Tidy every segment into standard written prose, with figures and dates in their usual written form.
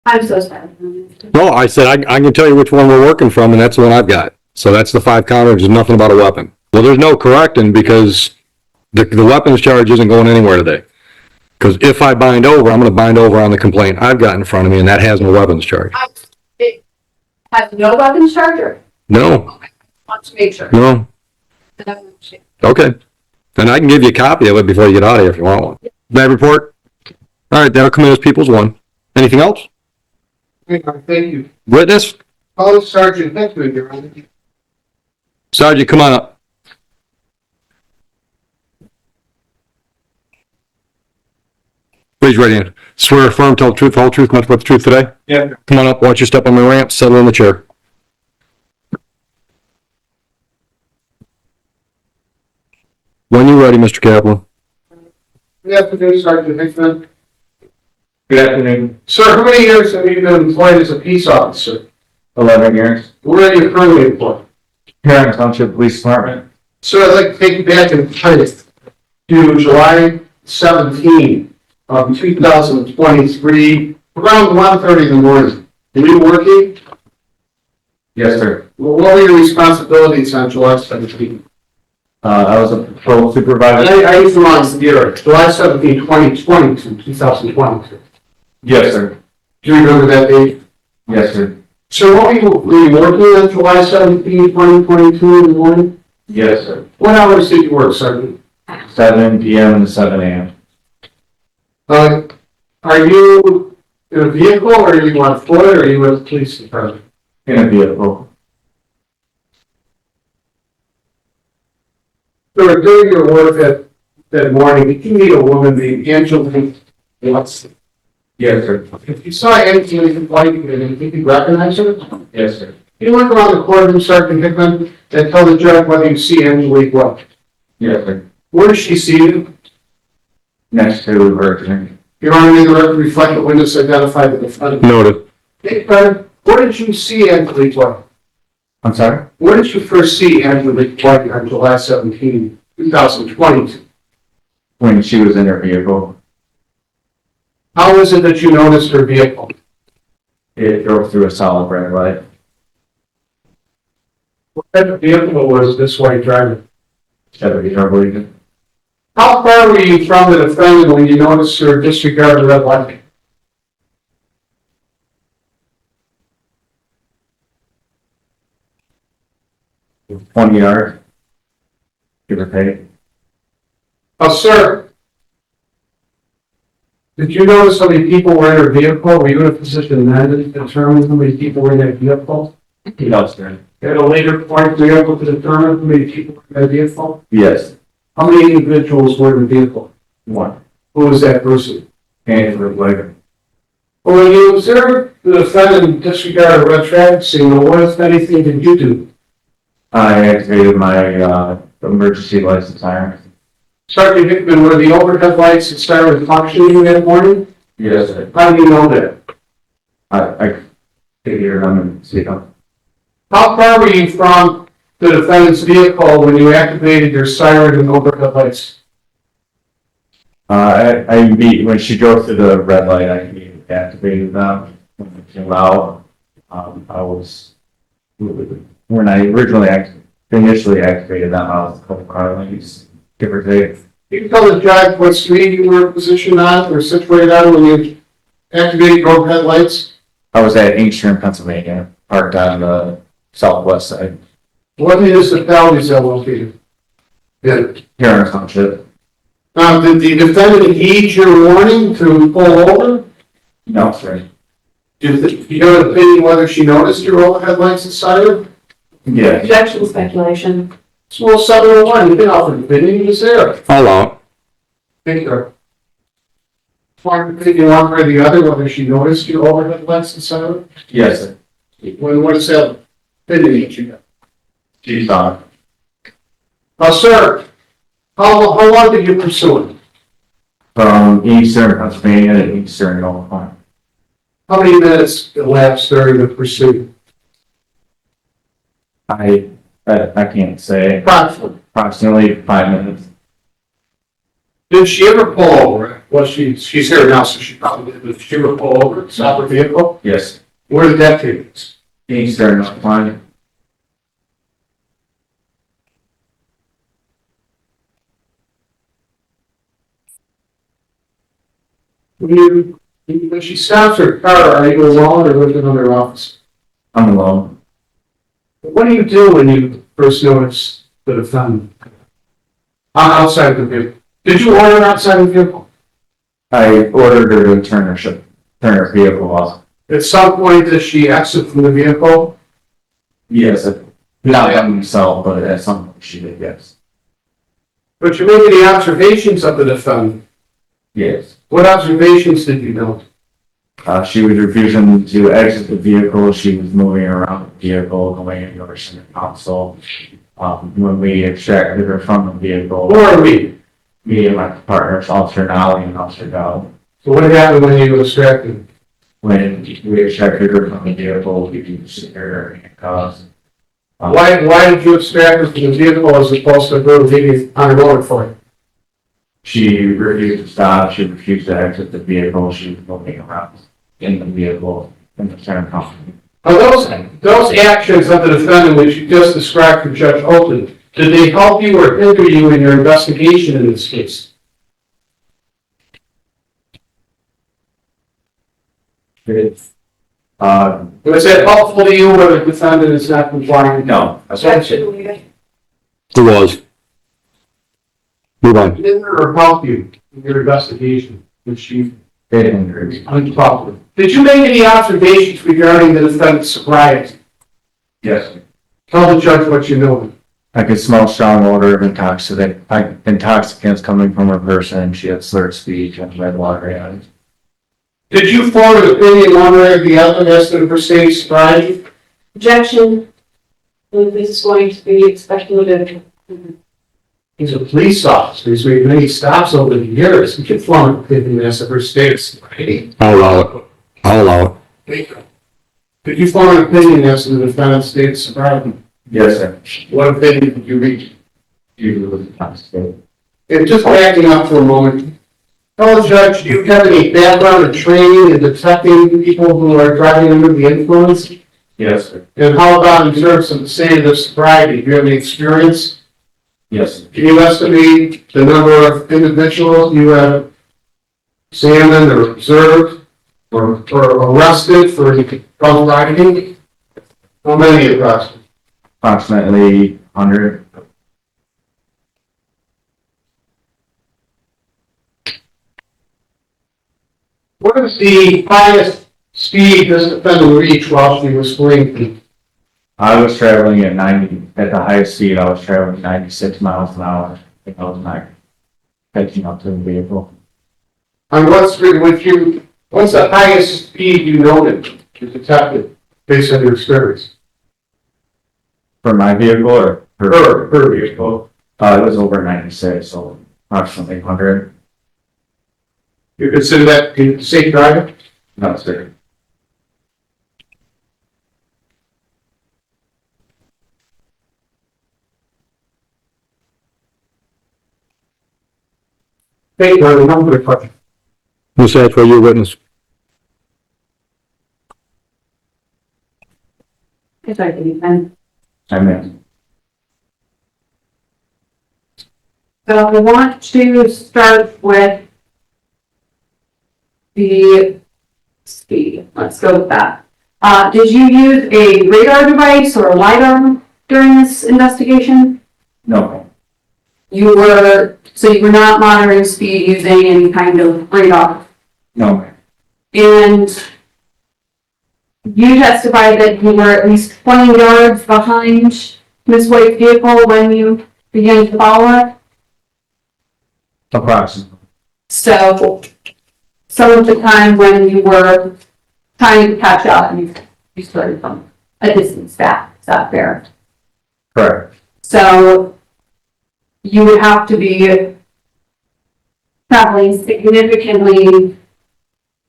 I'm so sorry. No, I said I can tell you which one we're working from, and that's the one I've got. So that's the 5 counter. There's nothing about a weapon. Well, there's no correcting because the weapons charge isn't going anywhere today. Because if I bind over, I'm going to bind over on the complaint I've got in front of me, and that has no weapons charge. It has no weapons charger? No. Okay. Want to make sure. No. Okay. And I can give you a copy of it before you get out of here if you want one. Bad report? All right, that'll come in as people's one. Anything else? Thank you. Witness? Oh, Sergeant Hickman, Your Honor. Sergeant, come on up. Raise your right hand. Swear affirm, tell the truth, whole truth, nothing but the truth today? Yeah. Come on up, watch your step on the ramp, settle in the chair. When you're ready, Mr. Kaplan. Good afternoon, Sergeant Hickman. Good afternoon. Sir, how many years have you been employed as a peace officer? 11 years. Where are you currently employed? Here Township Police Department. Sir, I'd like to take you back in time to July 17 of 2023, around 1:30 in the morning. Were you working? Yes, sir. Well, what were your responsibilities on July 17? I was a patrol supervisor. I used the wrong year. July 17, 2022, 2022. Yes, sir. Do you remember that date? Yes, sir. So what were you working on July 17, 2022 in the morning? Yes, sir. What hours did you work, Sergeant? 7 p.m. to 7 a.m. Are you in a vehicle, or are you on foot, or are you with the police department? In a vehicle. So during your work that morning, did you meet a woman named Angelique White? Yes, sir. If you saw Angelique White, did you recognize her? Yes, sir. You went around the courtroom, Sergeant Hickman, and tell the judge whether you see Angelique White. Yes, sir. Where is she seated? Next to her attorney. Your Honor, may the record reflect the witness identified the defendant. Noted. Hey, Fred, where did you see Angelique White? I'm sorry? Where did you first see Angelique White on July 17, 2022? When she was in her vehicle. How is it that you noticed her vehicle? It drove through a solid red light. What type of vehicle was this white driver? Chevy, I believe. How far were you from the defendant when you noticed her disregard the red light? It 20 yards. Give or take. Oh, sir. Did you notice how many people were in her vehicle? Were you in a position then to determine how many people were in that vehicle? No, sir. At a later point, were you able to determine how many people were in that vehicle? Yes. How many individuals were in the vehicle? One. Who was that person? Angelique White. Well, when you observed the defendant disregard a red traffic signal, what, if anything, did you do? I activated my emergency lights and sirens. Sergeant Hickman, were the overhead lights and sirens functioning that morning? Yes, sir. How do you know that? I could hear them and see them. How far were you from the defendant's vehicle when you activated your siren and overhead lights? When she drove through the red light, I immediately activated them. When it came out, when I initially activated them, I was a couple car lengths, give or take. You can tell the judge what street you were positioned on or situated on when you activated your overhead lights? I was at Inkster in Pennsylvania, parked on the southwest side. What municipalities are located? Yeah. Here in Township. Did the defendant heed your warning to pull over? No, sir. Do you have an opinion whether she noticed your overhead lights and siren? Yeah. Objection, speculation. It's Rule 701, you can offer an opinion, you say it. I'll allow it. Thank you. Form opinion one way or the other, whether she noticed your overhead lights and siren? Yes, sir. What is that opinion that you got? She's on. Sir, how long did you pursue it? From Inkster in Pennsylvania to Inkster in Oklahoma. How many minutes elapsed during the pursuit? I can't say. Approximately. Approximately 5 minutes. Did she ever pull over? Well, she's here now, so she probably did. She would pull over, stop her vehicle. Yes. Where did that take us? Eastern line. When she stops her car, are you alone or with another officer? I'm alone. What do you do when you first notice the defendant? Outside the vehicle. Did you order outside the vehicle? I ordered her to turn her vehicle off. At some point, does she exit from the vehicle? Yes. Not by myself, but at some point she did, yes. But you made any observations of the defendant? Yes. What observations did you note? She was refusing to exit the vehicle. She was moving around the vehicle, going into her center console. When we extracted her from the vehicle, Who are we? me and my partners, Officer Nolly and Officer Dow, So what happened when you extracted? when we extracted her from the vehicle, we used her handcuffs. Why did you extract her from the vehicle as opposed to her leaving on her own for it? She refused to stop. She refused to exit the vehicle. She was moving around in the vehicle in the center console. Are those actions of the defendant which you just described for Judge Oakley, did they help you or hinder you in your investigation in this case? Was it helpful to you whether the defendant is not complying? No, that's what I said. It was. Move on. Hinder or help you in your investigation, which you They didn't agree. uncovered? Did you make any observations regarding the defendant's sobriety? Yes. Tell the judge what you know. I could smell strong odor of intoxicants coming from her person. She had slurred speech and red watery eyes. Did you form an opinion one way or the other as to the perceived sobriety? Objection. This is going to be speculative. He's a police officer. He's made many stops over the years. He can form an opinion as to her state of sobriety. I'll allow it. I'll allow it. Did you form an opinion as to the defendant's state of sobriety? Yes, sir. What opinion did you reach? She was intoxicated. And just backing up for a moment, tell the judge, do you have any background or training in detecting people who are driving under the influence? Yes, sir. And how about in terms of the state of sobriety? Do you have any experience? Yes, sir. Can you estimate the number of individuals you have examined or observed or arrested for drunk driving? How many approximately? Approximately 100. What is the highest speed this defendant reached while she was fleeing? I was traveling at 90, at the highest speed, I was traveling 96 miles an hour. I think I was not catching up to the vehicle. On what street would you, what's the highest speed you noted, you detected, based on your experience? For my vehicle or Her vehicle. it was over 96, so approximately 100. You consider that a safe driving? No, sir. Thank you, I have a number of questions. Ms. Satchwell, your witness. It's like anything. I mean, So I want to start with the speed. Let's go with that. Did you use a radar device or a LiDAR during this investigation? no, You were not monitoring speed using any kind of radar. no, ma'am. And you testified that you were at least 20 yards behind Ms. White's vehicle when you began to follow her. Approximately. So some of the time when you were trying to catch up, you started from a distance back. Is that fair? Correct. So you would have to be traveling significantly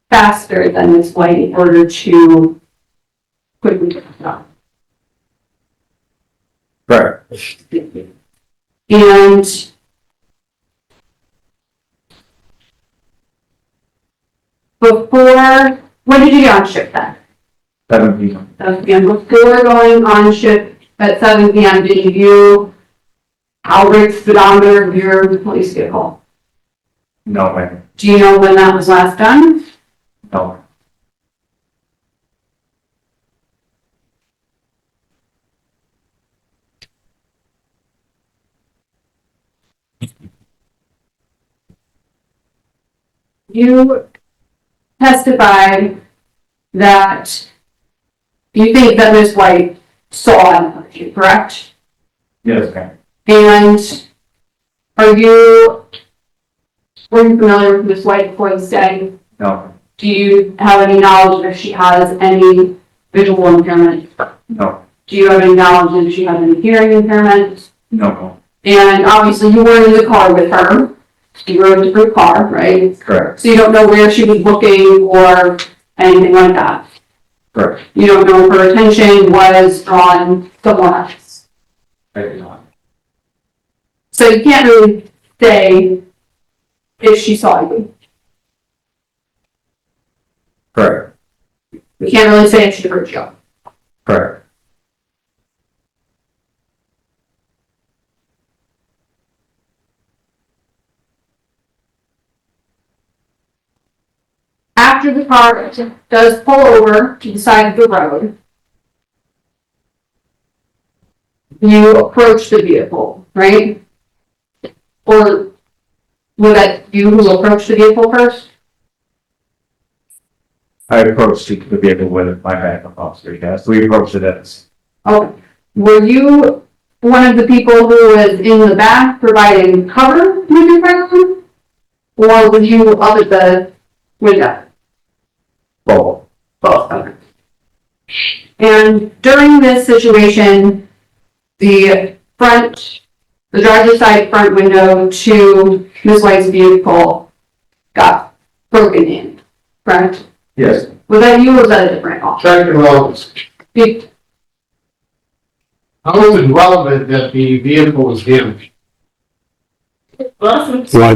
faster than Ms. White in order to quickly catch up. Correct. And before, when did you get on shift then? 7 p.m. 7 p.m. Before going on shift at 7 p.m., did you calibrate speedometer of your police vehicle? No, ma'am. Do you know when that was last done? No. You testified that you think that Ms. White saw you, correct? Yes, ma'am. And were you familiar with Ms. White before the stay? No. Do you have any knowledge if she has any visual impairment? No. Do you have any knowledge if she has any hearing impairment? No. And obviously you weren't in the car with her. You were in a different car, right? Correct. So you don't know where she was looking or anything like that. Correct. You don't know if her attention was on someone else. I do not. So you can't really say if she saw you. Correct. You can't really say if she heard you. Correct. After the car does pull over to the side of the road, you approach the vehicle, right? Or was that you who approached the vehicle first? I approached the vehicle with my backup officer, yes. We approached it as, Oh, were you one of the people who was in the back providing cover with your firearm? Or were you up at the window? both. Both, okay. And during this situation, the driver's side front window to Ms. White's vehicle got broken in, correct? Yes. Was that you or was that a different officer? Check your relevance. Be- How is it relevant that the vehicle was damaged? Well, I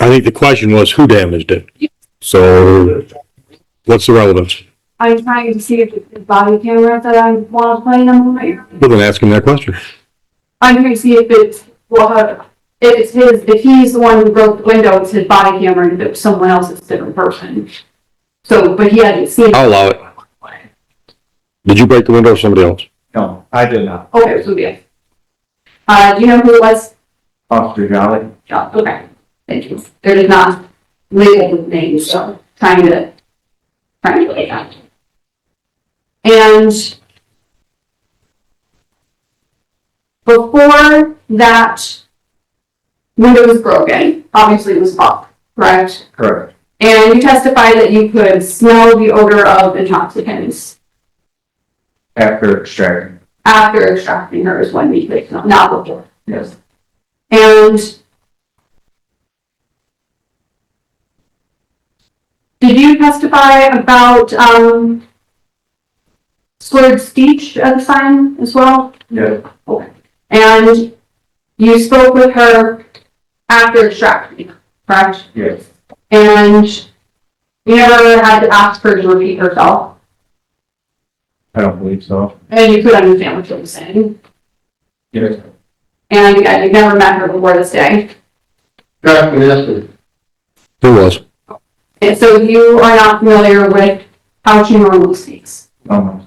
think the question was who damaged it. So what's the relevance? I'm trying to see if it's the body camera that I want to play them here. Well, then ask him that question. I'm trying to see if it's, well, if he's the one who broke the window, it's his body camera, and if it was someone else, it's a different person. So, but he hadn't seen it. I'll allow it. Did you break the window or somebody else? No, I did not. Okay, so yeah. Do you know who it was? Officer Jolly? Oh, okay, thank you. They're just not labeled with names, so trying to get that. And before that window was broken, obviously it was up, correct? Correct. And you testified that you could smell the odor of intoxicants After extracting. after extracting her is when you could smell, not before. Yes. And did you testify about slurred speech at the time as well? Yes. Okay. And you spoke with her after extracting, correct? Yes. And you never had to ask her to repeat herself, I don't believe so. and you could understand what she was saying. Yes. And again, you never met her before this day. Check and answer. There was. And so you are not familiar with how she normally speaks. No.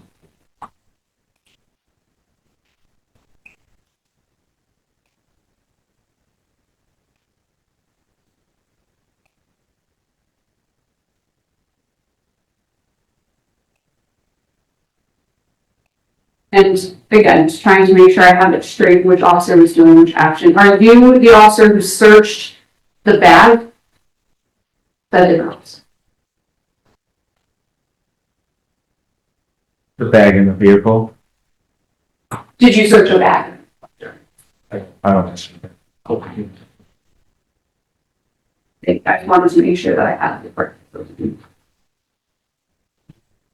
And again, just trying to make sure I have it straight, which officer was doing which action. Are you the officer who searched the bag? That didn't officer. The bag in the vehicle? Did you search the bag? I don't think. Okay. I wanted to make sure that I had it correct.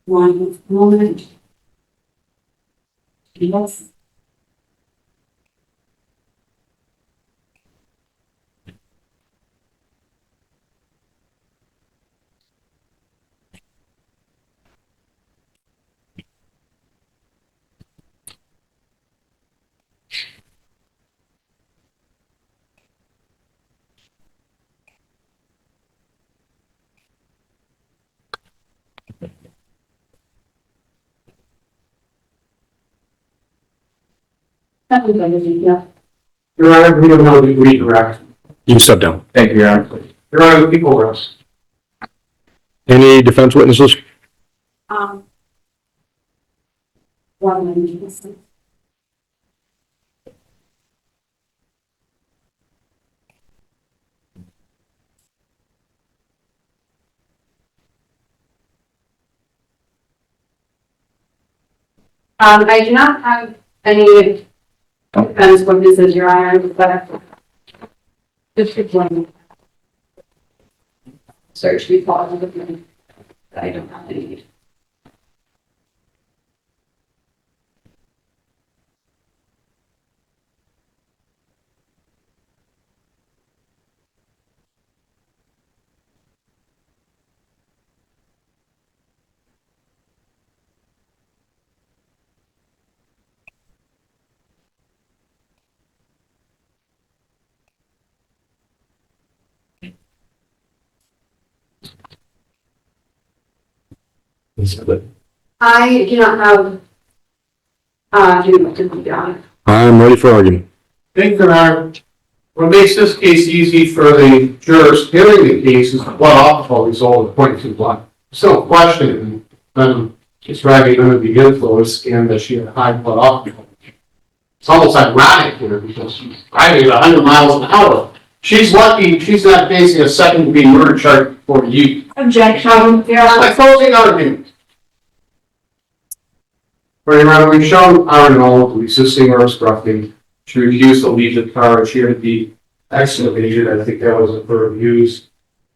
One moment. Yes. Yeah. Your Honor, we don't know the redirect. You can step down. Thank you, Your Honor. Your Honor, the people rest. Any defense witnesses? One minute. I do not have any defense witnesses, Your Honor, but just one search report with me. I don't have any. I do not have, to be honest. I'm ready for argument. Thank you, Your Honor. What makes this case easy for the jurors hearing the case is the blood alcohol result of 0.2 blood. There's no question, it's driving under the influence and that she had high blood alcohol. It's almost ironic here because she's driving at 100 miles an hour. She's lucky she's not facing a second-degree murder charge for you. Objection, Your Honor. Closing argument. For Your Honor, we've shown Arnold resisting or obstructing. She refused to leave the car. She had to be excavated. I think that was a verb used.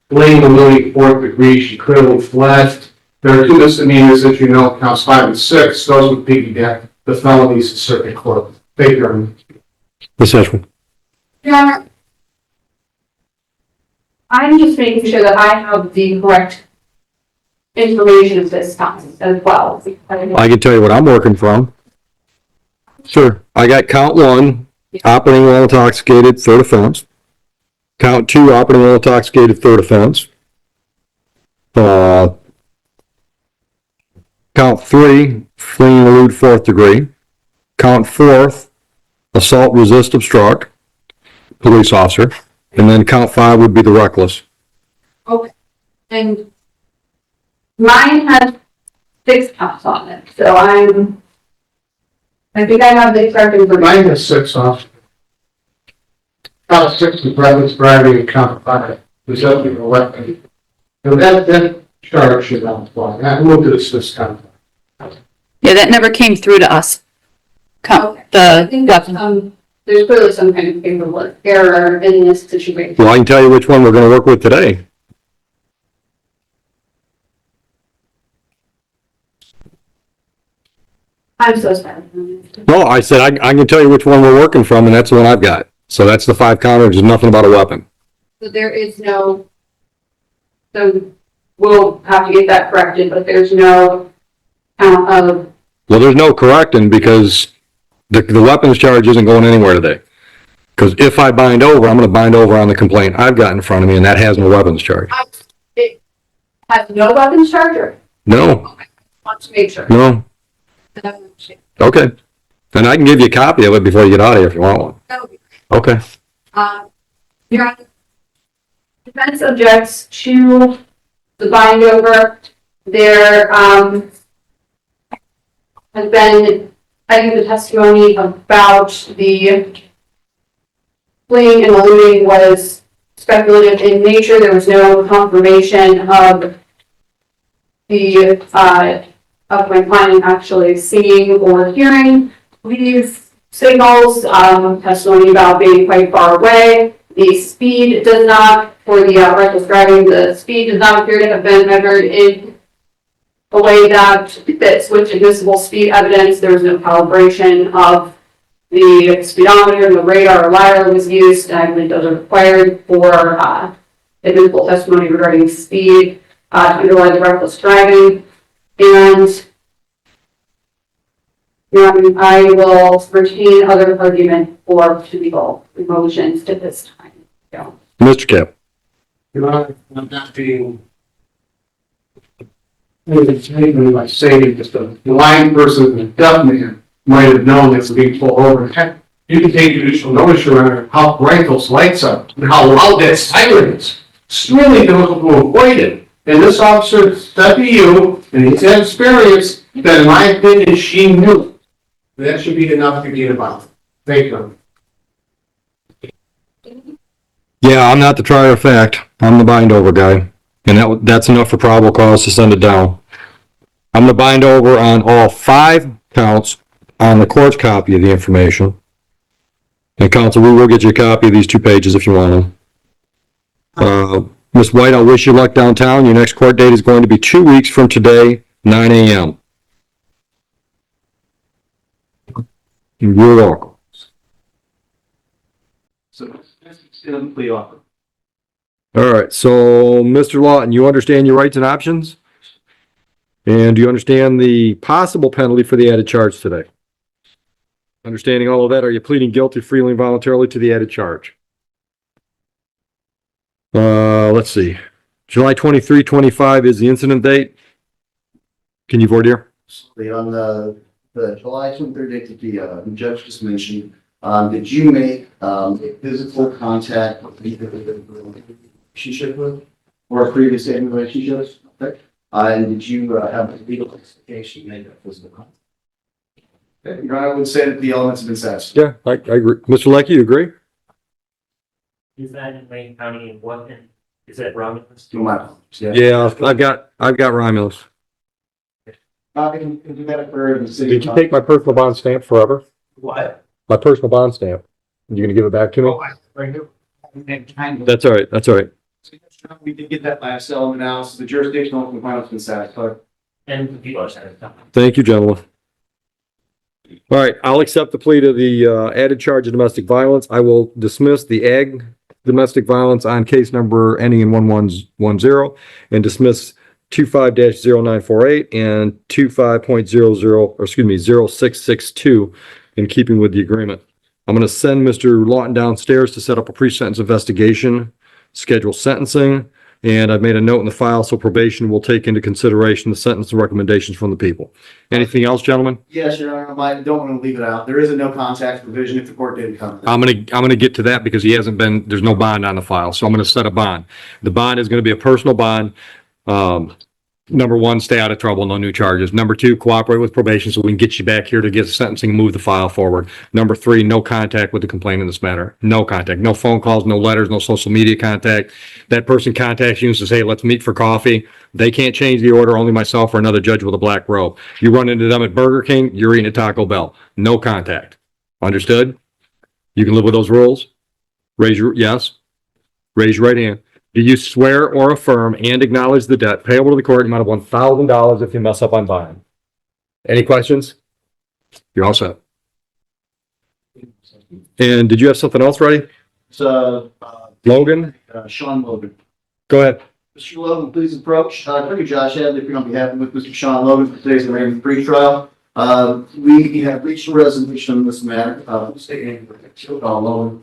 Fleeing the moving 4th degree, she clearly fled. There are two misdemeanors that you know, counts 5 and 6. Those would piggyback the felonies in circuit court. Thank you, Your Honor. Ms. Ashman. Your Honor, I'm just making sure that I have the correct information at this time as well. I can tell you what I'm working from. Sure. I got count 1, operating while intoxicated, third offense. Count 2, operating while intoxicated, third offense. Count 3, fleeing and elude 4th degree. Count 4th, assault, resist, obstruct, police officer. And then count 5 would be the reckless. Okay, and mine has 6 counts on it, so I think I have the correct information. Mine has 6 off. Count 6 is reckless driving and count 5 resulting in a weapon. So that charge should not apply. That moved to the 6th count. Yeah, that never came through to us. I The think weapon. there's clearly some kind of paperwork error in this situation. Well, I can tell you which one we're going to work with today. I'm so sorry. No, I said I can tell you which one we're working from, and that's the one I've got. So that's the 5 counter. There's nothing about a weapon. So there is no, so we'll have to get that corrected, but there's no count of, Well, there's no correcting because the weapons charge isn't going anywhere today. Because if I bind over, I'm going to bind over on the complaint I've got in front of me, and that has no weapons charge. it has no weapons charger. No, Want to make sure. no. Okay. Then I can give you a copy of it before you get out of here if you want one. That would be Okay. Your Honor, defense objects to the bind over. There, has been, I think, the testimony about the fleeing and eluding was speculative in nature. There was no confirmation of the, of my client actually seeing or hearing these signals, testimony about being quite far away. The speed does not, for the reckless driving, the speed does not appear to have been measured in a way that fits with admissible speed evidence. There was no calibration of the speedometer, the radar or LiDAR was used. I believe those are required for admissible testimony regarding speed to underlie the reckless driving. And I will retain other argument for legal motions at this time. So. Mr. Cap. Your Honor, I'm not being taken by saying just a blind person and a deaf man might have known they were being pulled over. You can take judicial notice, Your Honor, how bright those lights are and how loud that siren is. It's really difficult to avoid it. And this officer said to you, and he's had experience, that in my opinion, she knew. That should be enough to get about. Thank you. Yeah, I'm not the trier of fact. I'm the bind over guy. And that's enough for probable cause to send it down. I'm gonna bind over on all 5 counts on the court's copy of the information. And counsel, we will get you a copy of these 2 pages if you want them. Ms. White, I'll wish you luck downtown. Your next court date is going to be 2 weeks from today, 9 a.m. You're welcome. So, that's still a plea offer. All right, so Mr. Lawton, you understand your rights and options? And do you understand the possible penalty for the added charge today? Understanding all of that, are you pleading guilty freely and voluntarily to the added charge? Let's see. July 23, 25 is the incident date. Can you voir dire? On the July 23rd date that the judge just mentioned, did you make a physical contact with either the relationship with or a previous dating relationships? Okay. And did you have a legal justification to make that physical contact? Okay. Your Honor, I would say that the elements have been satisfied. Yeah, I agree. Mr. Leckie, you agree? Is that in Wayne County and what, is that Romulus? To my apologies. Yeah, I've got Romulus. In the city. Did you take my personal bond stamp forever? What? My personal bond stamp. You gonna give it back to me? Right here. That's all right, that's all right. We did get that last element out, so the jurisdictional component has been satisfied. And the other side of town. Thank you, gentlemen. All right, I'll accept the plea to the added charge of domestic violence. I will dismiss the ag domestic violence on case number ending in 1110 and dismiss 25-0948 and 0662 in keeping with the agreement. I'm going to send Mr. Lawton downstairs to set up a pre-sentence investigation, schedule sentencing, and I've made a note in the file so probation will take into consideration the sentence and recommendations from the people. Anything else, gentlemen? Yes, Your Honor, I don't want to leave it out. There is a no contact provision if the court didn't come. I'm gonna get to that because there's no bond on the file, so I'm gonna set a bond. The bond is gonna be a personal bond. Number 1, stay out of trouble, no new charges. Number 2, cooperate with probation so we can get you back here to get sentencing and move the file forward. Number 3, no contact with the complainant in this matter. No contact, no phone calls, no letters, no social media contact. That person contacts you and says, hey, let's meet for coffee. They can't change the order, only myself or another judge with a black robe. You run into them at Burger King, you're eating at Taco Bell. No contact. Understood? You can live with those rules? Yes? Raise your right hand. Do you swear or affirm and acknowledge the debt payable to the court in the amount of $1,000 if you mess up on bond? Any questions? You're all set. And did you have something else ready? So, Logan? Sean Logan. Go ahead. Mr. Logan, please approach. Attorney Josh Hadley, here on behalf of Mr. Sean Logan for today's arraignment pre-trial. We have reached a resolution on this matter. Logan.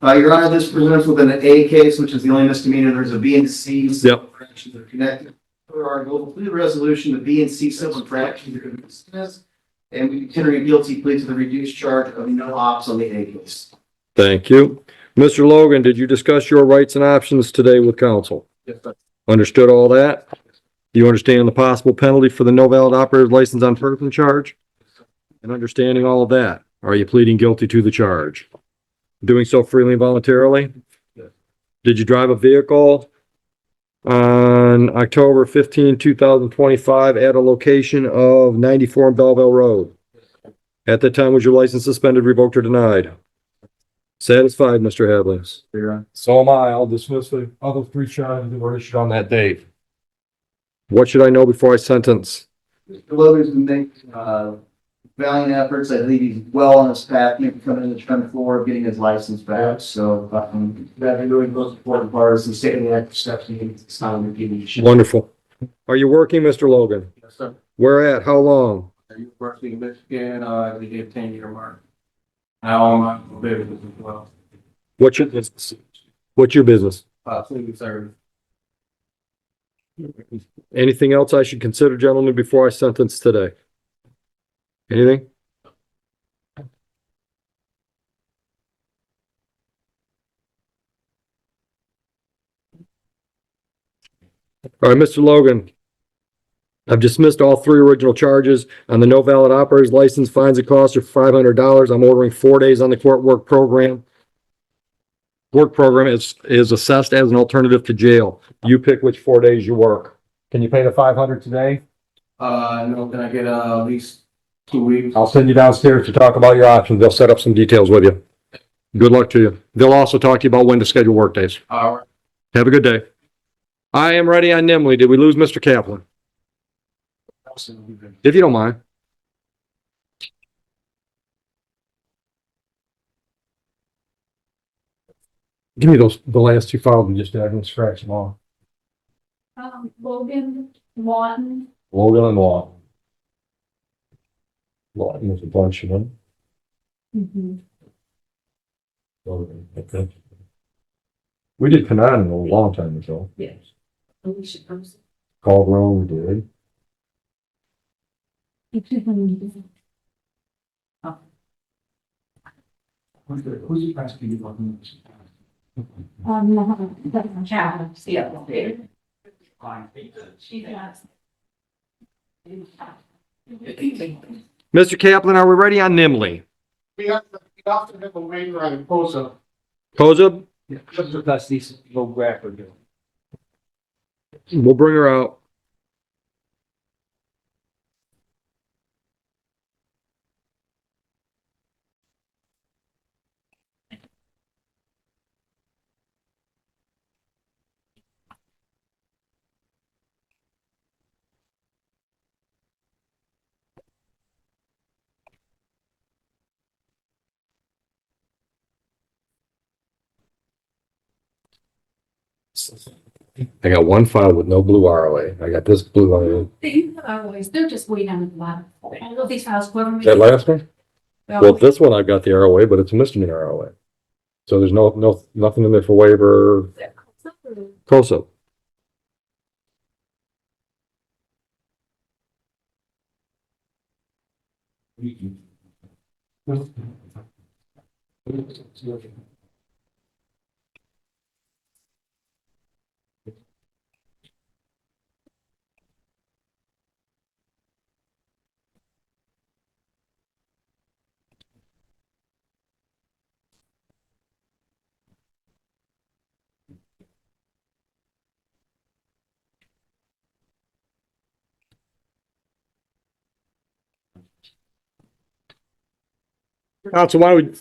Your Honor, this presents with an A case, which is the only misdemeanor. There's a B and C civil infractions that are connected. For our goal to complete resolution, the B and C civil infractions are going to be dismissed, and we consider a guilty plea to the reduced charge of no ops on the A case. Thank you. Mr. Logan, did you discuss your rights and options today with counsel? Yes, sir. Understood all that? Do you understand the possible penalty for the no valid operator's license on person charge? And understanding all of that, are you pleading guilty to the charge? Doing so freely and voluntarily? Yes. Did you drive a vehicle on October 15, 2025 at a location of 94 Belleville Road? At that time, was your license suspended, revoked, or denied? Satisfied, Mr. Hadley? Your Honor. So am I. I'll dismiss the other 3 charges that were issued on that date. What should I know before I sentence? Mr. Logan's been making valiant efforts. I believe he's well on his path, maybe coming in the trend floor of getting his license back. So that been doing the most important part is the state of the act steps needed. It's not going to give you. Wonderful. Are you working, Mr. Logan? Yes, sir. Where at? How long? Are you working in Michigan? I believe you have 10-year mark. Now I'm on business as well. What's your business? What's your business? Food service. Anything else I should consider, gentlemen, before I sentence today? Anything? All right, Mr. Logan. I've dismissed all 3 original charges on the no valid operator's license. Fines and costs are $500. I'm ordering 4 days on the court work program. Work program is assessed as an alternative to jail. You pick which 4 days you work. Can you pay the 500 today? No, can I get, at least 2 weeks? I'll send you downstairs to talk about your options. They'll set up some details with you. Good luck to you. They'll also talk to you about when to schedule work days. All right. Have a good day. I am ready on Nimley. Did we lose Mr. Kaplan? If you don't mind. Give me the last 2 files and just, I can scratch them off. Logan, Lawton. Logan and Lawton. Lawton was a bunch of them. Logan, okay. We did Canaan a long time ago. Yes. Alicia Thompson. Courtroom, we did. Who's the prosecutor working with? Mr. Kaplan, are we ready on Nimley? We have to have a waiver on COSA. Kozub, That's decent, low graph. we'll bring her out. I got 1 file with no blue ROA. I got this blue ROA. They're just waiting on the bottom. All of these files, whoever. That last one? Well, this one I've got the ROA, but it's a misdemeanor ROA. So there's nothing in there for waiver. COSA. Council, why don't we,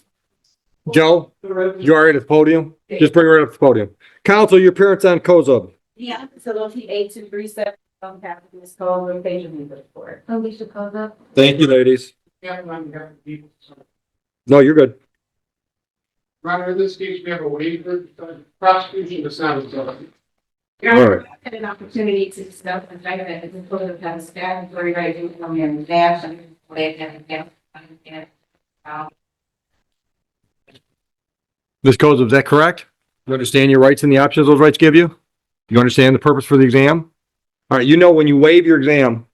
Joe, you all right at the podium? Just bring her right up to the podium. Council, your appearance on COSA. Yeah, so they'll see 8237, have this call rotation report. Alicia Coza. Thank you, ladies. Yeah, I'm gonna be- No, you're good. Rather, in this case, we have a waiver, prosecution is not authority. All right. Had an opportunity to discuss the fact that it's supposed to have a statutory right to come in and dash and they have. Ms. Kozub, is that correct? You understand your rights and the options those rights give you? You understand the purpose for the exam? All right, when you waive your exam,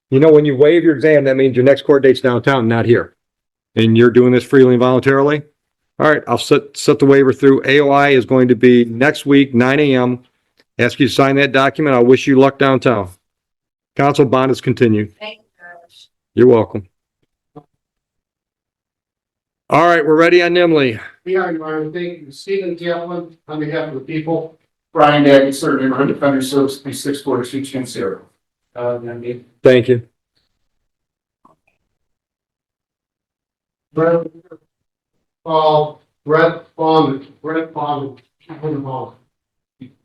that means your next court date's downtown, not here. And you're doing this freely and voluntarily? All right, I'll set the waiver through. AOI is going to be next week, 9 a.m. Ask you to sign that document. I wish you luck downtown. Council bond is continued. Thank you, Judge. You're welcome. All right, we're ready on Nimley. We are, Your Honor, thank you, Stephen Kaplan, on behalf of the people. Brian Daggy, serving on Defender Service, 64220. Thank you. Brett Bond.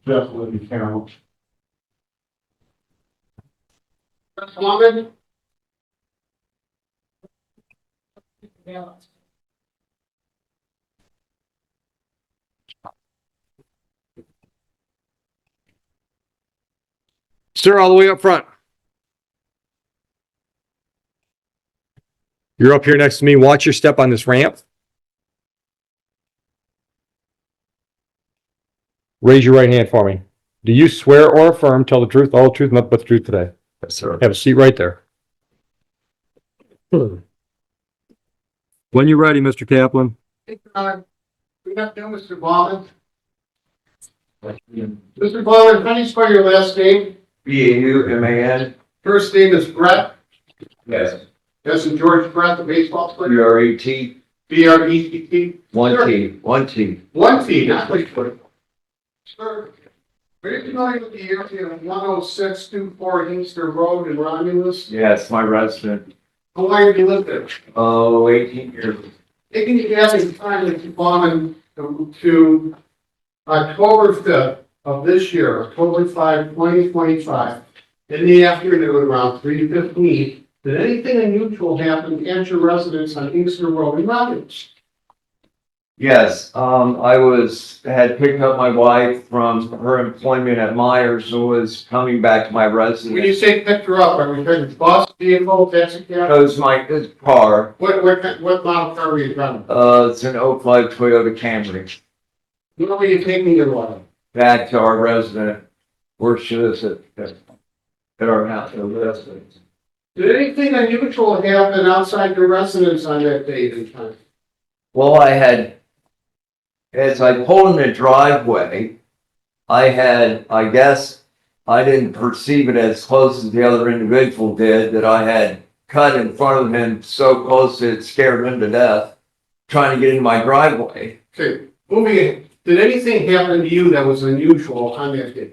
Jeff Libby Carroll. Brett Bond. Sir, all the way up front. You're up here next to me. Watch your step on this ramp. Raise your right hand for me. Do you swear or affirm, tell the truth, all the truth, nothing but the truth today? Yes, sir. Have a seat right there. When you're ready, Mr. Kaplan. We have to, Mr. Bond. Mr. Bowman, how do you spell your last name? B-A-U-M-A-N? First name is Brett, Yes. as in George Brett, the baseball player. B-R-E-T, B-R-E-T-T. one T, one T. One T, not like. Sir, are you familiar with the area of 10624 Inkster Road in Romulus? Yes, my resident. How long have you lived there? Oh, 18 years. Taking you back in time, Mr. Bowman, to October 5th of this year, October 5, 2025, in the afternoon around 3:15, did anything unusual happen at your residence on Inkster Road in Romulus? Yes, had picked up my wife from her employment at Myers and was coming back to my When you residence. say picked her up, are we talking bus, vehicle, taxi cab? It was his car, What model car were you driving? it's an 05 Toyota Camry, Where were you taking your wife? back to our resident, where she lives at our house, our residence. Did anything unusual happen outside your residence on that date and time? Well, as I pulled in the driveway, I guess, I didn't perceive it as close as the other individual did, that I had cut in front of him so close that it scared him to death, trying to get in my driveway. Okay, moving in. Did anything happen to you that was unusual on that day?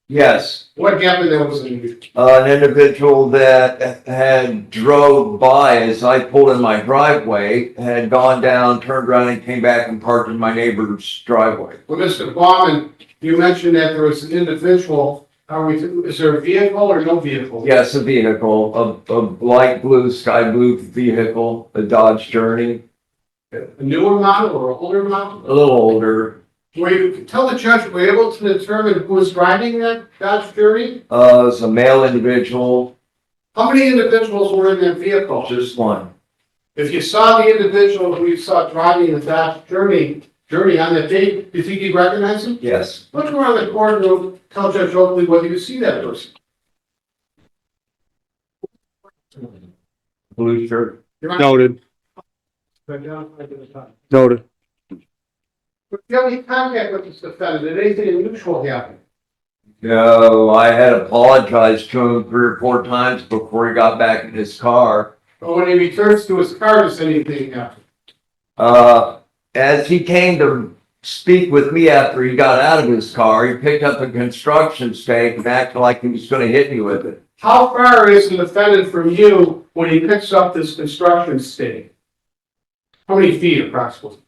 Yes, What happened that was unusual? an individual that had drove by as I pulled in my driveway, had gone down, turned around and came back and parked in my neighbor's driveway. Well, Mr. Baumann, you mentioned that there was an individual. Is there a vehicle or no vehicle? Yes, a vehicle, a light blue, sky blue vehicle, a Dodge Journey, A newer model or an older model? a little older. Were you, tell the judge, were you able to determine who was driving that Dodge Journey? It's a male individual, How many individuals were in that vehicle? just one. If you saw the individual who you saw driving the Dodge Journey on that day, do you think you'd recognize him? Yes. Look around the courtroom, tell Judge Oakley whether you see that person. Blue shirt. You're on- Noted, noted. Do you have any contact with this defendant? Did anything unusual happen? No, I had apologized to him 3 or 4 times before he got back in his car. But when he returns to his car, does anything happen? As he came to speak with me after he got out of his car, he picked up a construction stake and acted like he was gonna hit me with it. How far is the defendant from you when he picks up this construction stake? How many feet approximately?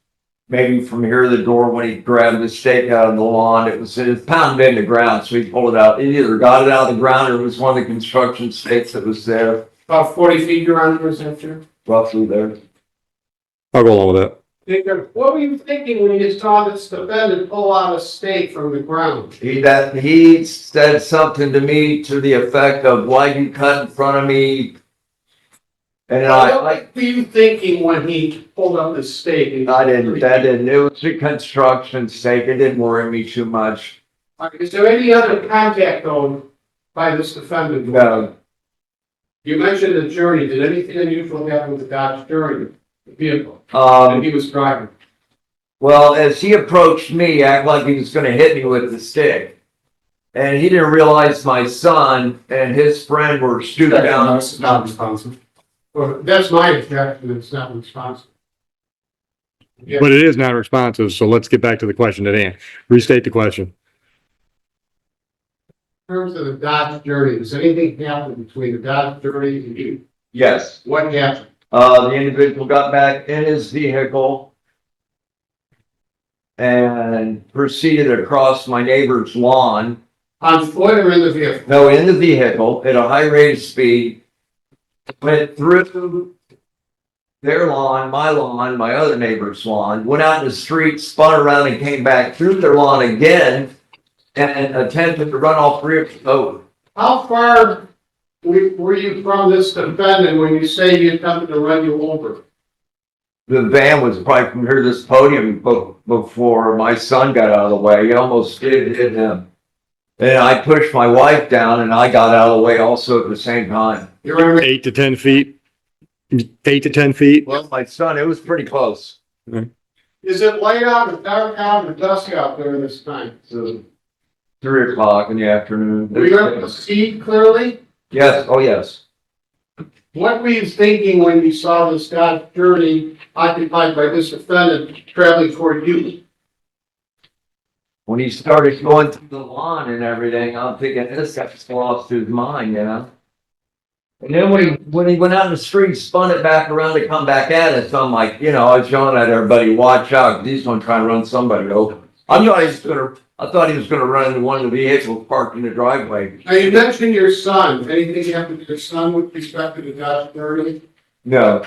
Maybe from here to the door when he grabbed the stake out of the lawn, it was pounded in the ground, so he pulled it out. He either got it out of the ground or it was one of the construction stakes that was there, About 40 feet around your center? roughly there. I'll go along with that. What were you thinking when you saw this defendant pull out a stake from the ground? He said something to me to the effect of, "Why you cut in front of me?" And What were you thinking when he pulled out the stake? it was a construction stake. It didn't worry me too much. Is there any other contact though by this defendant? No, You mentioned the Journey. Did anything unusual happen with the Dodge Journey, the vehicle that um, he was driving? well, as he approached me, acted like he was gonna hit me with the stick. And he didn't realize my son and his friend were stooped down. It's not responsive. Well, that's my objection. It's not responsive. Yeah. But it is not responsive, so let's get back to the question at hand. Restate the question. In terms of the Dodge Journey, does anything happen between the Dodge Journey and you? Yes. What happened? The individual got back in his vehicle and proceeded across my neighbor's lawn. On foot or in the vehicle? No, in the vehicle at a high rate of speed, went through their lawn, my other neighbor's lawn, went out in the street, spun around and came back through their lawn again and attempted to run all 3 of us over. How far were you from this defendant when you say he attempted to run you over? The van was probably from here to this podium before my son got out of the way. He almost did hit him. And I pushed my wife down and I got out of the way also at the same time. You remember? 8 to 10 feet? 8 to 10 feet? Well, my son, it was pretty close. Is it light out or dark out or dusk out there this time? So 3 o'clock in the afternoon. Were you able to see clearly? Yes, oh, yes. What were you thinking when you saw this Dodge Journey occupied by this defendant traveling toward you? When he started going through the lawn and everything, I'm thinking, this guy's lost his mind, you know? And then when he went out in the street, spun it back around to come back at us, I'm like, you know, I was yelling at everybody, watch out, 'cause he's gonna try and run somebody over. I thought he was gonna run into one of the vehicles parked in the driveway. Now, you mentioned your son. Anything happened to your son with respect to the Dodge Journey? No,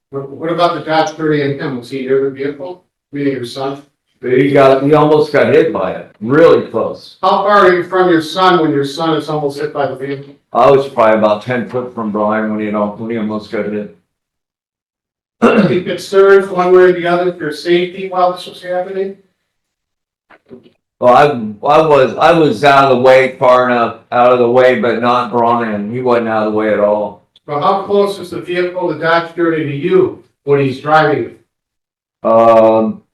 What about the Dodge Journey and him? Was he near the vehicle? Meaning your son? he almost got hit by it, really close. How far are you from your son when your son is almost hit by the vehicle? I was probably about 10 foot from Brian when he almost got hit. Any concerns one way or the other for your safety while this was happening? Well, I was out of the way, far enough out of the way, but not Brian. He wasn't out of the way at all. Well, how close is the vehicle, the Dodge Journey, to you when he's driving it?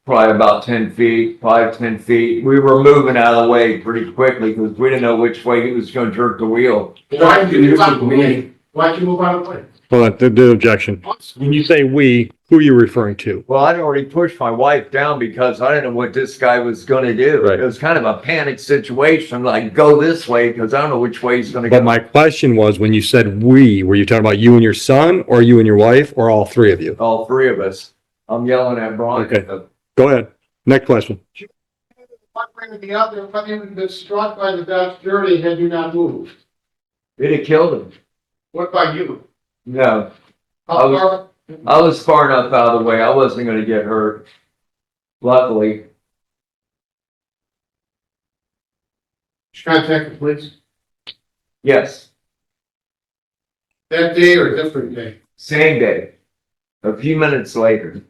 Probably about 10 feet, 5, 10 feet. We were moving out of the way pretty quickly because we didn't know which way he was going to jerk the wheel. Why did you move out of the way? Why'd you move out of the way? Hold on, the objection. When you say we, who are you referring to? Well, I'd already pushed my wife down because I didn't know what this guy was going to do. Right. It was kind of a panic situation, like go this way because I don't know which way he's going to go. But my question was, when you said we, were you talking about you and your son, or you and your wife, or all three of you? All three of us. I'm yelling at Brian. Okay. Go ahead. Next question. One way or the other, if you had been struck by the Dodge Journey had you not moved? It'd have killed him. What about you? No, How far? I was far enough out of the way. I wasn't going to get hurt. Luckily. Did you contact the police? Yes, That day or a different day? same day. A few minutes later.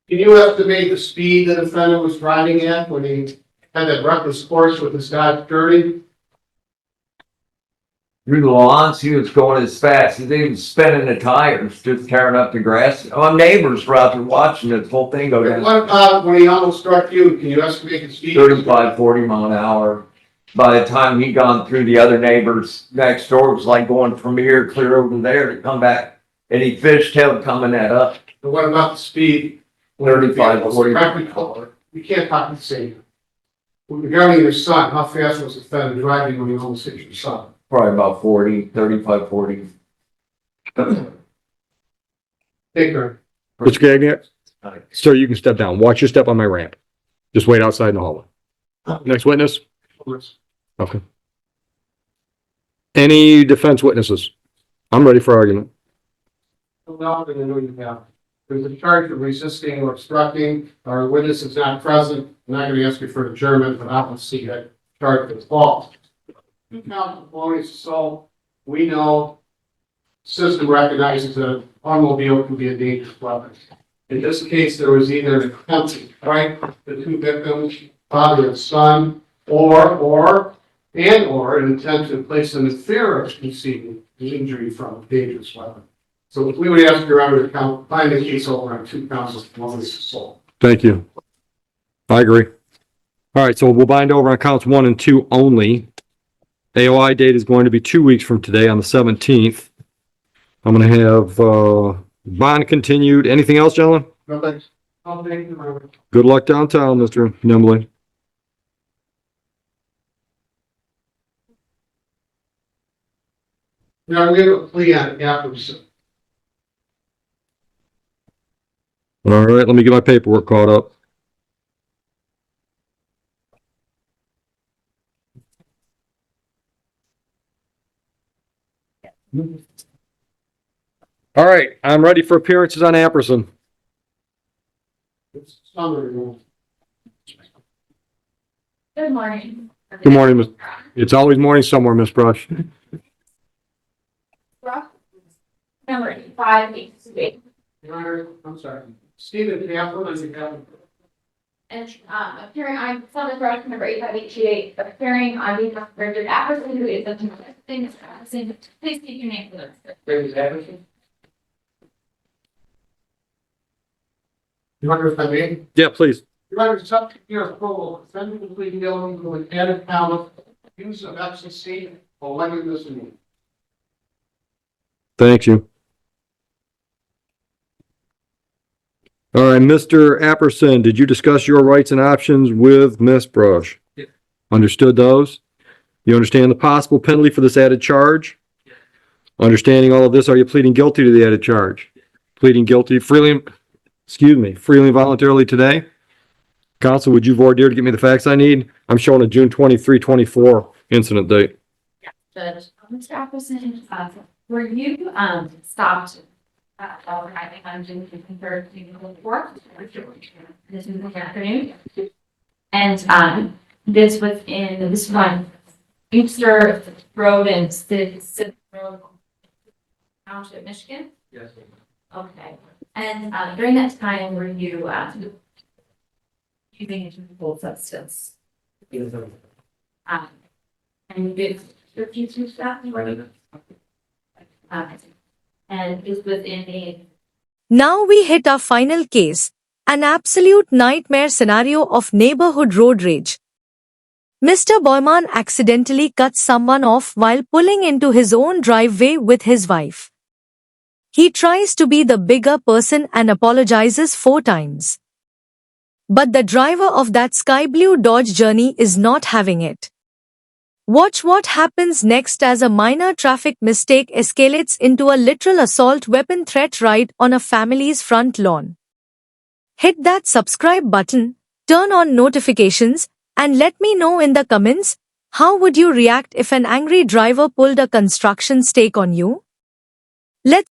Can you estimate the speed the defendant was driving at when he had that reckless course with his Dodge Journey? Through the lawns, he was going as fast as he was spinning the tires, just tearing up the grass. My neighbors were out there watching this whole thing go down. What about when he almost struck you? Can you estimate the speed? 35, 40 mile an hour. By the time he gone through the other neighbors next door, it was like going from here clear over there to come back. And he fishtailed coming that up. And what about the speed? 35, 40. You can't talk the same. Regarding your son, how fast was the defendant driving when he almost hit your son? Probably about 40, 35, 40. Take her. Mr. Gagnon, sir, you can step down. Watch your step on my ramp. Just wait outside in the hallway. Next witness? Okay. Any defense witnesses? I'm ready for argument. No, I know you have. There's a charge of resisting or obstructing. Our witness is not present. I'm not going to ask you for adjournment, but I want to see that charge is false. 2 counts of felonious assault. We know system recognizes that an automobile can be a dangerous weapon. In this case, there was either an attempt to strike the 2 victims, father and son, or an intent to place them in fear of conceiving the injury from a dangerous weapon. So we would ask your honor to find the case over on 2 counts of felonious assault. Thank you. I agree. All right, so we'll bind over on counts 1 and 2 only. AOI date is going to be 2 weeks from today on the 17th. I'm going to have bond continued. Anything else, gentlemen? No, thanks. Oh, thank you, Robert. Good luck downtown, Mr. Nimbley. Now, we have a plea on after. All right, let me get my paperwork caught up. All right, I'm ready for appearances on Amperson. It's summary. Good morning. Good morning, Miss. It's always morning somewhere, Miss Brush. Number 528. Your honor, I'm sorry. Stephen Kaplan, as you have. And appearing on Summit Road number 8528, appearing on behalf of Richard Apperson, who is the thing practicing. Please state your name for the record. David Anderson. Your honor, if I may. Yeah, please. Your Honor, subject to your approval, defendant will plead guilty to an added count of use of ecstasy or letting this in. Thank you. All right, Mr. Apperson, did you discuss your rights and options with Ms. Brush? Yeah. Understood those? You understand the possible penalty for this added charge? Yeah. Understanding all of this, are you pleading guilty to the added charge? Yeah. Pleading guilty freely and voluntarily today? Counsel, would you voir dire to get me the facts I need? I'm showing a June 23, 24 incident date. Judge, Mr. Apperson, were you, stopped, driving on June 3rd, 2024? This is the afternoon. And, this was in, this one, Easter Road in Sid Road, Township, Michigan? Yes. Okay. And, during that time, were you, using a controlled substance? Yes. And you did refuse to stop? And this was in a. Now we hit our final case, an absolute nightmare scenario of neighborhood road rage. Mr. Boyman accidentally cuts someone off while pulling into his own driveway with his wife. He tries to be the bigger person and apologizes 4 times. But the driver of that sky blue Dodge Journey is not having it. Watch what happens next as a minor traffic mistake escalates into a literal assault weapon threat right on a family's front lawn. Hit that subscribe button, turn on notifications, and let me know in the comments, how would you react if an angry driver pulled a construction stake on you? Let's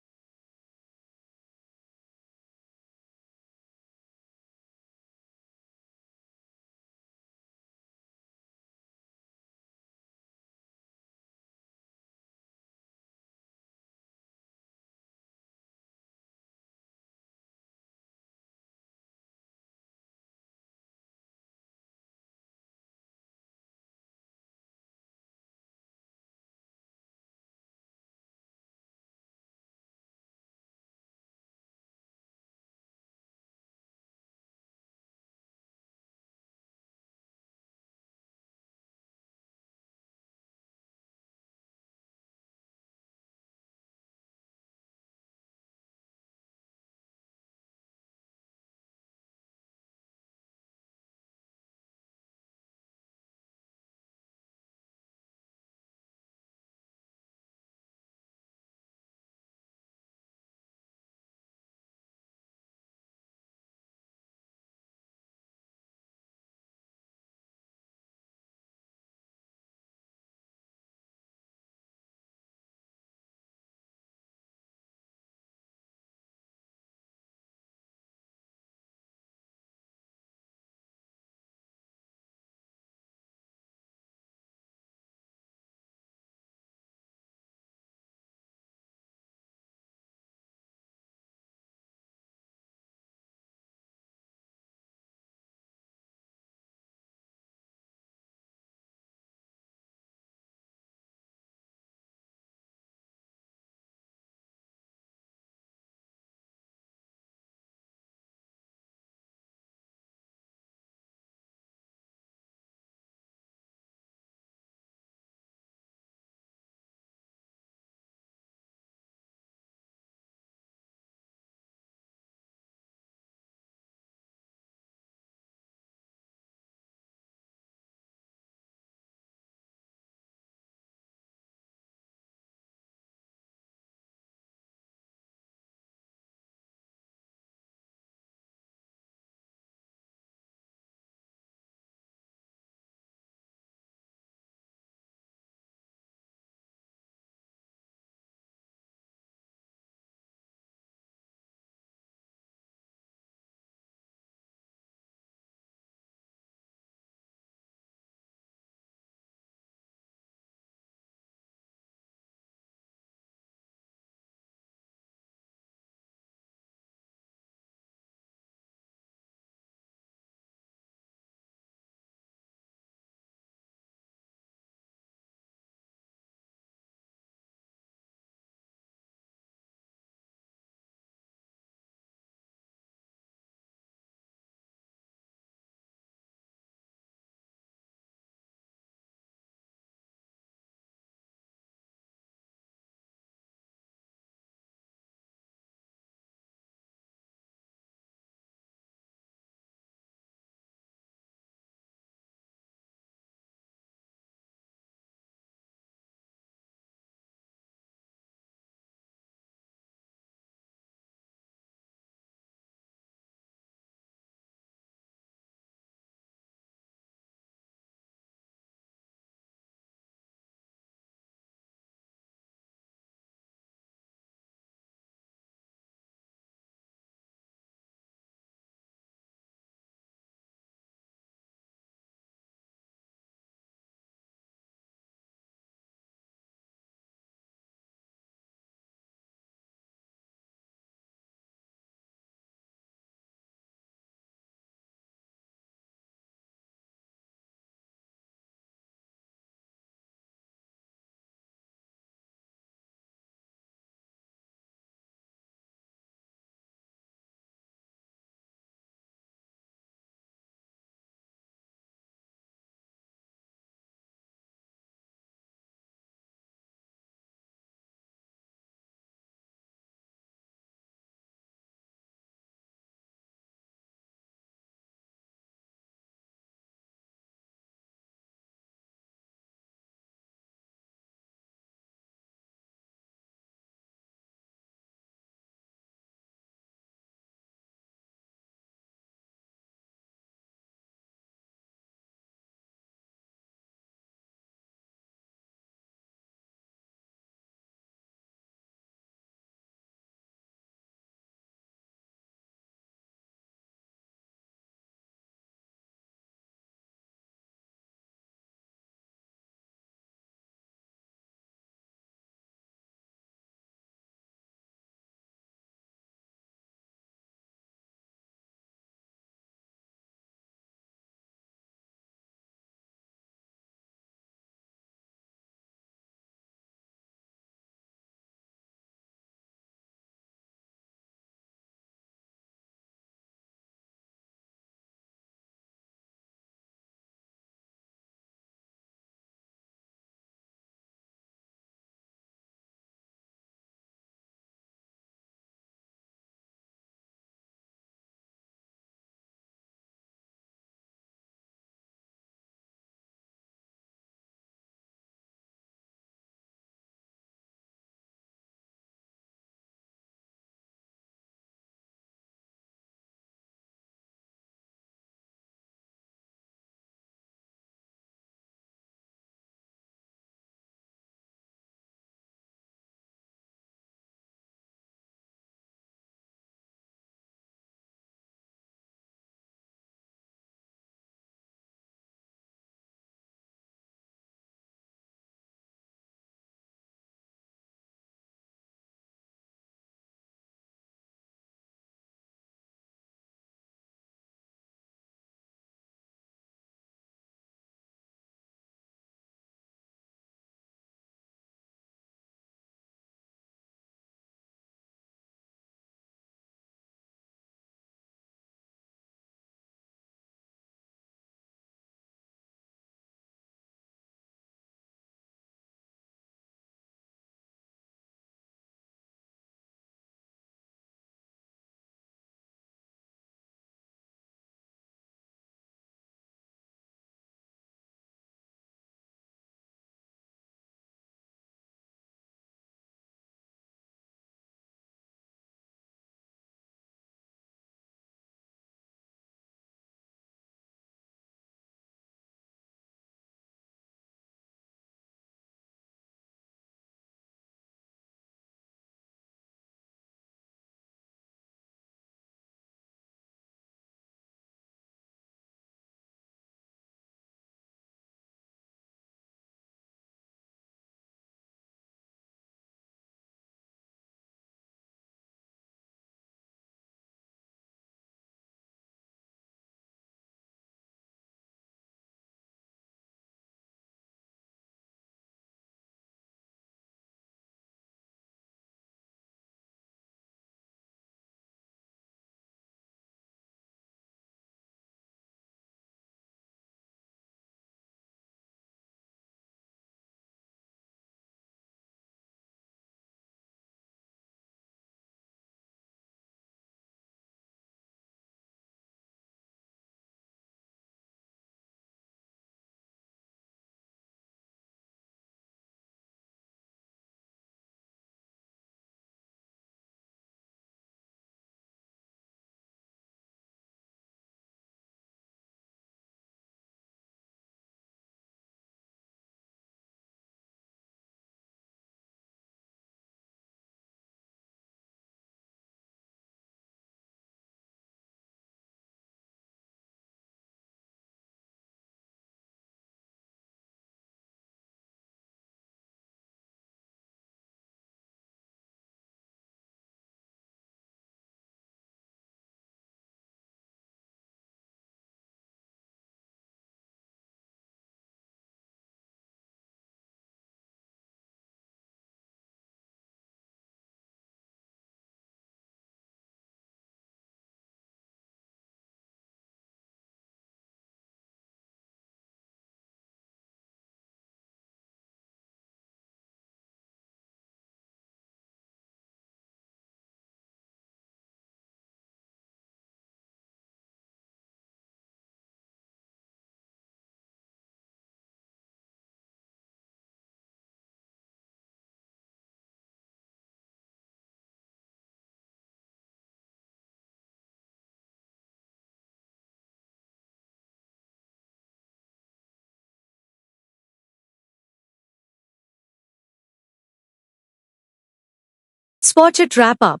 Let's watch it wrap up.